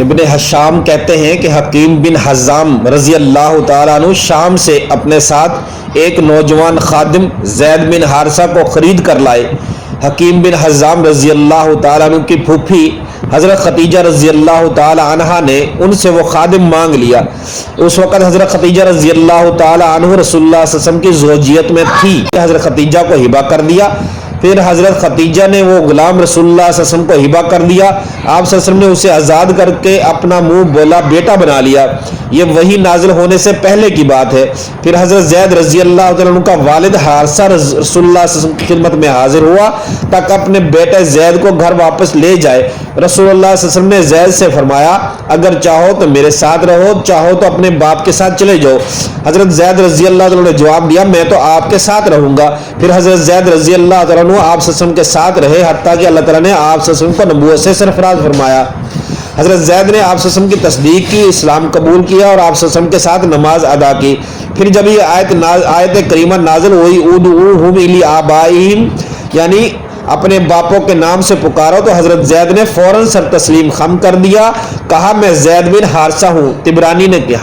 ابن حشام کہتے ہیں کہ حکیم بن حزام رضی اللہ تعالیٰ عنہ شام سے اپنے ساتھ ایک نوجوان خادم زید بن حارثہ کو خرید کر لائے۔ حکیم بن حزام رضی اللہ تعالیٰ عنہ کی پھوپھی حضرت ختیجہ رضی اللہ تعالیٰ عنہا نے ان سے وہ خادم مانگ لیا۔ اس وقت حضرت ختیجہ رضی اللہ تعالیٰ عنہ رسول اللہ صلی اللہ علیہ وسلم کی زوجیت میں تھی۔ حضرت ختیجہ کو ہبہ کر دیا۔ پھر حضرت ختیجہ نے وہ غلام رسول اللہ صلی اللہ علیہ وسلم کو ہبہ کر دیا۔ آپ صلی اللہ علیہ وسلم نے اسے آزاد کر کے اپنا منہ بولا بیٹا بنا لیا۔ یہ وہی نازل ہونے سے پہلے کی بات ہے۔ پھر حضرت زید رضی اللہ تعالیٰ عنہ کا والد حارثہ رسول اللہ صلی اللہ علیہ وسلم کی خدمت میں حاضر ہوا تاکہ اپنے بیٹے زید کو گھر واپس لے جائے۔ رسول اللہ صلی اللہ علیہ وسلم نے زید سے فرمایا اگر چاہو تو میرے ساتھ رہو، چاہو تو اپنے باپ کے ساتھ چلے جاؤ۔ حضرت زید رضی اللہ تعالیٰ نے جواب دیا میں تو آپ کے ساتھ رہوں گا۔ پھر حضرت زید رضی اللہ تعالیٰ عنہ آپ صلی اللہ علیہ وسلم کے ساتھ رہے حتیٰ کہ اللہ تعالیٰ نے آپ صلی اللہ علیہ وسلم کو نبوت سے سرفراز فرمایا۔ حضرت زید نے آپ صلی اللہ علیہ وسلم کی تصدیق کی، اسلام قبول کیا اور آپ صلی اللہ علیہ وسلم کے ساتھ نماز ادا کی۔ پھر جب یہ آیت کریمہ نازل ہوئی ادعوہم الی آبائہم، یعنی اپنے باپوں کے نام سے پکارو، تو حضرت زید نے فوراً سر تسلیم خم کر دیا، کہا میں زید بن حارثہ ہوں۔ طبرانی نے کیا